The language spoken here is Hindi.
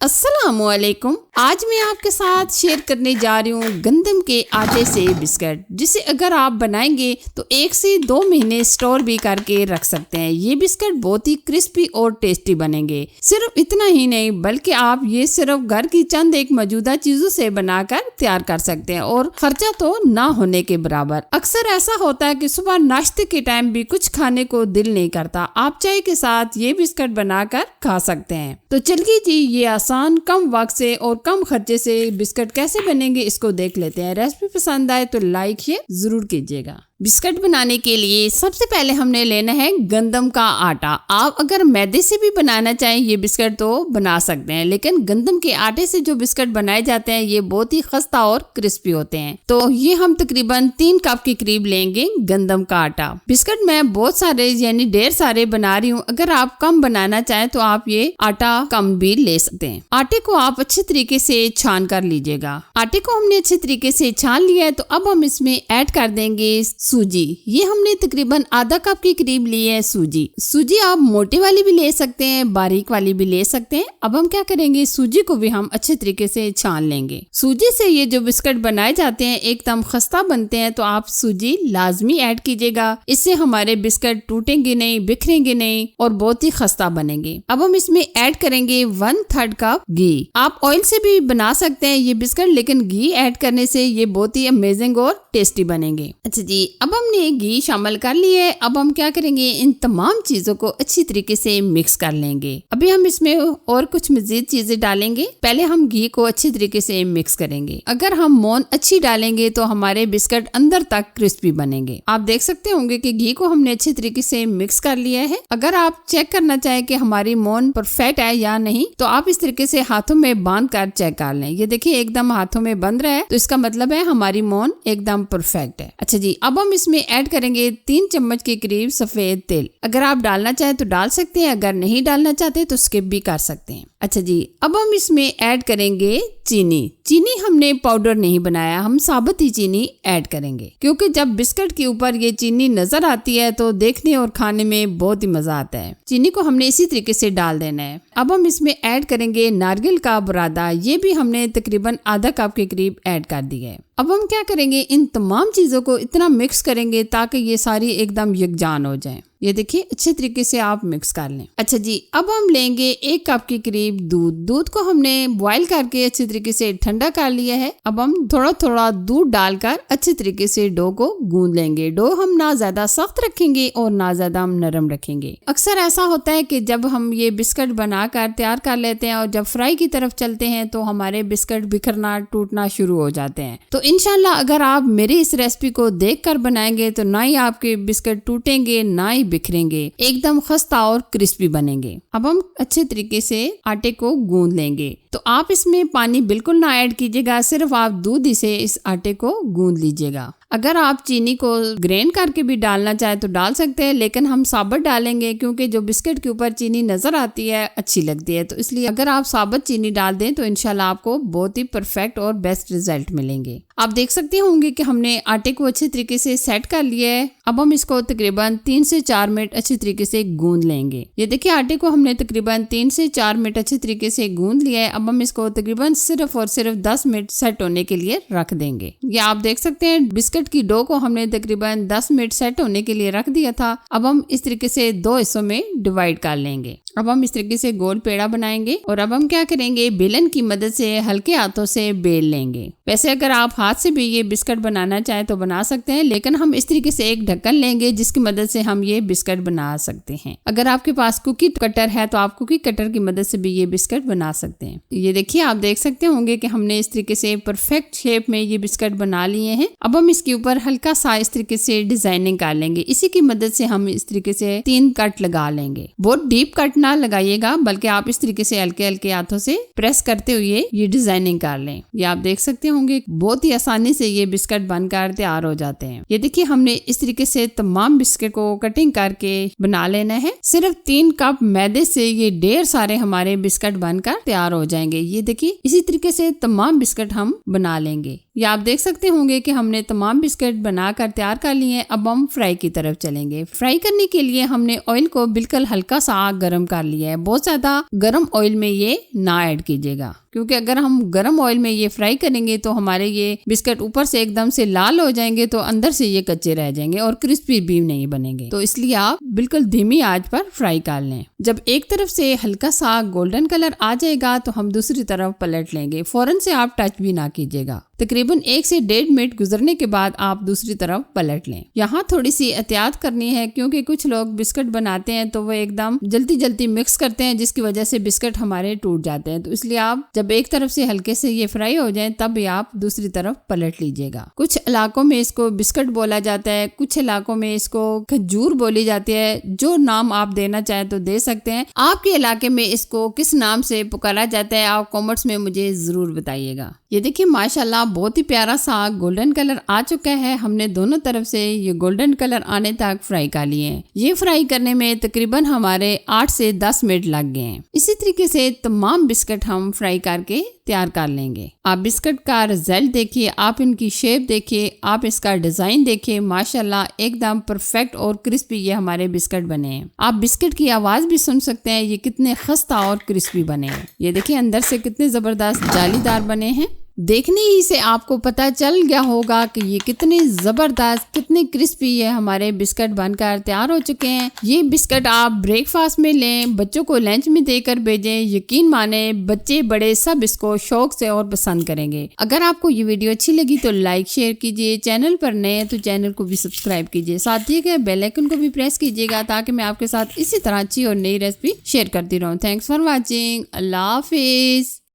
अस्सलामुअलैकुम। आज मैं आपके साथ शेयर करने जा रही हूँ गंदम के आटे से बिस्किट, जिसे अगर आप बनाएंगे तो 1 से 2 महीने स्टोर भी करके रख सकते हैं। ये बिस्किट बहुत ही क्रिस्पी और टेस्टी बनेंगे। सिर्फ इतना ही नहीं बल्कि आप ये सिर्फ घर की चंद एक मौजूदा चीजों से बनाकर तैयार कर सकते हैं और खर्चा तो ना होने के बराबर। अक्सर ऐसा होता है कि सुबह नाश्ते के टाइम भी कुछ खाने को दिल नहीं करता, आप चाय के साथ ये बिस्किट बनाकर खा सकते हैं। तो चलिए जी, ये आसान कम वक्त से और कम खर्चे से बिस्किट कैसे बनेंगे इसको देख लेते हैं। रेसिपी पसंद आए तो लाइक शेयर जरूर कीजिएगा। बिस्किट बनाने के लिए सबसे पहले हमने लेना है गंदम का आटा। आप अगर मैदे से भी बनाना चाहें ये बिस्किट तो बना सकते हैं, लेकिन गंदम के आटे से जो बिस्किट बनाए जाते हैं ये बहुत ही खस्ता और क्रिस्पी होते हैं। तो ये हम तकरीबन 3 कप के करीब लेंगे गंदम का आटा। बिस्किट मैं बहुत सारे यानी ढेर सारे बना रही हूँ। अगर आप कम बनाना चाहें तो आप ये आटा कम भी ले सकते हैं। आटे को आप अच्छे तरीके से छान कर लीजिएगा। आटे को हमने अच्छे तरीके से छान लिया है, तो अब हम इसमें ऐड कर देंगे सूजी। ये हमने तकरीबन आधा कप के करीब ली है सूजी आप मोटे वाली भी ले सकते हैं, बारीक वाली भी ले सकते हैं। अब हम क्या करेंगे, सूजी को भी हम अच्छे तरीके से छान लेंगे। सूजी से ये जो बिस्किट बनाए जाते हैं एकदम खस्ता बनते हैं, तो आप सूजी लाजमी ऐड कीजिएगा। इससे हमारे बिस्किट टूटेंगे नहीं, बिखरेंगे नहीं और बहुत ही खस्ता बनेंगे। अब हम इसमें ऐड करेंगे 1/3 कप घी। आप ऑयल से भी बना सकते हैं ये बिस्किट, लेकिन घी ऐड करने से ये बहुत ही अमेजिंग और टेस्टी बनेंगे। अच्छा जी, अब हमने घी शामिल कर लिया है। अब हम क्या करेंगे, इन तमाम चीजों को अच्छी तरीके से मिक्स कर लेंगे। अभी हम इसमें और कुछ मजीद चीजें डालेंगे। पहले हम घी को अच्छी तरीके से मिक्स करेंगे। अगर हम मोन अच्छी डालेंगे तो हमारे बिस्किट अंदर तक क्रिस्पी बनेंगे। आप देख सकते होंगे कि घी को हमने अच्छी तरीके से मिक्स कर लिया है। अगर आप चेक करना चाहें कि हमारी मोन परफेक्ट है या नहीं, तो आप इस तरीके से हाथों में बांध कर चेक कर लें। ये देखिए एकदम हाथों में बंध रहा है, तो इसका मतलब है हमारी मोन एकदम परफेक्ट है। अच्छा जी, अब हम इसमें ऐड करेंगे 3 चम्मच के करीब सफेद तेल। अगर आप डालना चाहें तो डाल सकते हैं, अगर नहीं डालना चाहते तो स्किप भी कर सकते हैं। अच्छा जी, अब हम इसमें ऐड करेंगे चीनी हमने पाउडर नहीं बनाया, हम साबुत ही चीनी ऐड करेंगे, क्योंकि जब बिस्किट के ऊपर ये चीनी नजर आती है तो देखने और खाने में बहुत ही मजा आता है। चीनी को हमने इसी तरीके से डाल देना है। अब हम इसमें ऐड करेंगे नारियल का बुरादा। ये भी हमने तकरीबन आधा कप के करीब ऐड कर दिया है। अब हम क्या करेंगे, इन तमाम चीजों को इतना मिक्स करेंगे ताकि ये सारी एकदम यकजान हो जाए। ये देखिए अच्छे तरीके से आप मिक्स कर लें। अच्छा जी, अब हम लेंगे 1 कप के करीब दूध को हमने बॉईल करके अच्छे तरीके से ठंडा कर लिया है। अब हम थोड़ा थोड़ा दूध डालकर अच्छे तरीके से डो को गूंद लेंगे। डो हम ना ज्यादा सख्त रखेंगे और ना ज्यादा हम नरम रखेंगे। अक्सर ऐसा होता है कि जब हम ये बिस्किट बनाकर तैयार कर लेते हैं और जब फ्राई की तरफ चलते हैं तो हमारे बिस्किट बिखरना टूटना शुरू हो जाते हैं। तो इंशाल्लाह अगर आप मेरी इस रेसिपी को देख कर बनाएंगे तो ना ही आपके बिस्किट टूटेंगे ना ही बिखरेंगे, एकदम खस्ता और क्रिस्पी बनेंगे। अब हम अच्छे तरीके से आटे को गूंद लेंगे। तो आप इसमें पानी बिल्कुल ना ऐड कीजिएगा, सिर्फ आप दूध ही से इस आटे को गूंद लीजिएगा। अगर आप चीनी को ग्राइंड करके भी डालना चाहे तो डाल सकते हैं, लेकिन हम साबुत डालेंगे क्योंकि जो बिस्किट के ऊपर चीनी नजर आती है अच्छी लगती है। तो इसलिए अगर आप साबुत चीनी डाल दें तो इंशाल्लाह आपको बहुत ही परफेक्ट और बेस्ट रिजल्ट मिलेंगे। आप देख सकते होंगे कि हमने आटे को अच्छे तरीके से सेट कर लिया है। अब हम इसको तकरीबन 3 से 4 मिनट अच्छे तरीके से गूंद लेंगे। ये देखिए आटे को हमने तकरीबन 3 से 4 मिनट अच्छे तरीके से गूंद लिया है। अब हम इसको तकरीबन सिर्फ और सिर्फ 10 मिनट सेट होने के लिए रख देंगे। ये आप देख सकते हैं बिस्किट की डो को हमने तकरीबन 10 मिनट सेट होने के लिए रख दिया था। अब हम इस तरीके से 2 हिस्सों में डिवाइड कर लेंगे। अब हम इस तरीके से गोल पेड़ा बनाएंगे और अब हम क्या करेंगे, बेलन की मदद से हल्के हाथों से बेल लेंगे। वैसे अगर आप हाथ से भी ये बिस्किट बनाना चाहें तो बना सकते हैं, लेकिन हम इस तरीके से एक ढक्कन लेंगे जिसकी मदद से हम ये बिस्किट बना सकते हैं। अगर आपके पास कुकी कटर है तो आप कुकी कटर की मदद से भी ये बिस्किट बना सकते हैं। ये देखिए आप देख सकते होंगे कि हमने इस तरीके से परफेक्ट शेप में ये बिस्किट बना लिए हैं। अब हम इसके ऊपर हल्का सा इस तरीके से डिजाइनिंग कर लेंगे। इसी की मदद से हम इस तरीके से 3 कट लगा लेंगे। बहुत डीप कट ना लगाइएगा, बल्कि आप इस तरीके से हल्के हल्के हाथों से प्रेस करते हुए ये डिजाइनिंग कर लें। ये आप देख सकते होंगे बहुत ही आसानी से ये बिस्किट बनकर तैयार हो जाते हैं। ये देखिए हमने इस तरीके से तमाम बिस्किट को कटिंग करके बना लेना है। सिर्फ 3 कप मैदे से ये ढेर सारे हमारे बिस्किट बनकर तैयार हो जाएंगे। ये देखिए इसी तरीके से तमाम बिस्किट हम बना लेंगे। ये आप देख सकते होंगे कि हमने तमाम बिस्किट बनाकर तैयार कर लिए हैं। अब हम फ्राई की तरफ चलेंगे। फ्राई करने के लिए हमने ऑयल को बिल्कुल हल्का सा गर्म कर लिया है। बहुत ज्यादा गर्म ऑयल में ये ना ऐड कीजिएगा, क्योंकि अगर हम गर्म ऑयल में ये फ्राई करेंगे तो हमारे ये बिस्किट ऊपर से एकदम से लाल हो जाएंगे, तो अंदर से ये कच्चे रह जाएंगे और क्रिस्पी भी नहीं बनेंगे। तो इसलिए आप बिल्कुल धीमी आंच पर फ्राई कर लें। जब एक तरफ से हल्का सा गोल्डन कलर आ जाएगा तो हम दूसरी तरफ पलट लेंगे। फौरन से आप टच भी ना कीजिएगा। तकरीबन 1 से 1.5 मिनट गुजरने के बाद आप दूसरी तरफ पलट लें। यहाँ थोड़ी सी एहतियात करनी है, क्योंकि कुछ लोग बिस्किट बनाते हैं तो वो एकदम जल्दी जल्दी मिक्स करते हैं, जिसकी वजह से बिस्किट हमारे टूट जाते हैं। तो इसलिए आप जब एक तरफ से हल्के से ये फ्राई हो जाए तब आप दूसरी तरफ पलट लीजिएगा। कुछ इलाकों में इसको बिस्किट बोला जाता है, कुछ इलाकों में इसको खजूर बोली जाती है। जो नाम आप देना चाहें तो दे सकते हैं। आपके इलाके में इसको किस नाम से पुकारा जाता है आप कॉमेंट्स में मुझे जरूर बताइएगा। ये देखिए माशाल्लाह बहुत ही प्यारा सा गोल्डन कलर आ चुका है। हमने दोनों तरफ से ये गोल्डन कलर आने तक फ्राई कर लिए हैं। ये फ्राई करने में तकरीबन हमारे 8 से 10 मिनट लग गए हैं। इसी तरीके से तमाम बिस्किट हम फ्राई करके तैयार कर लेंगे। आप बिस्किट का रिजल्ट देखिए, आप इनकी शेप देखिए, आप इसका डिजाइन देखिए। माशाल्लाह एकदम परफेक्ट और क्रिस्पी ये हमारे बिस्किट बने हैं। आप बिस्किट की आवाज भी सुन सकते हैं, ये कितने खस्ता और क्रिस्पी बने हैं। ये देखिए अंदर से कितने जबरदस्त जालीदार बने हैं। देखने ही से आपको पता चल गया होगा कि ये कितने जबरदस्त, कितने क्रिस्पी ये हमारे बिस्किट बनकर तैयार हो चुके हैं। ये बिस्किट आप ब्रेकफास्ट में लें, बच्चों को लंच में देकर भेजें। यकीन माने बच्चे बड़े सब इसको शौक से और पसंद करेंगे। अगर आपको ये वीडियो अच्छी लगी तो लाइक शेयर कीजिए। चैनल पर नए हैं तो चैनल को भी सब्सक्राइब कीजिए। साथ ही बेल आइकन को भी प्रेस कीजिएगा, ताकि मैं आपके साथ इसी तरह अच्छी और नई रेसिपी शेयर करती रहूँ। Thanks for watching. Allah Hafiz.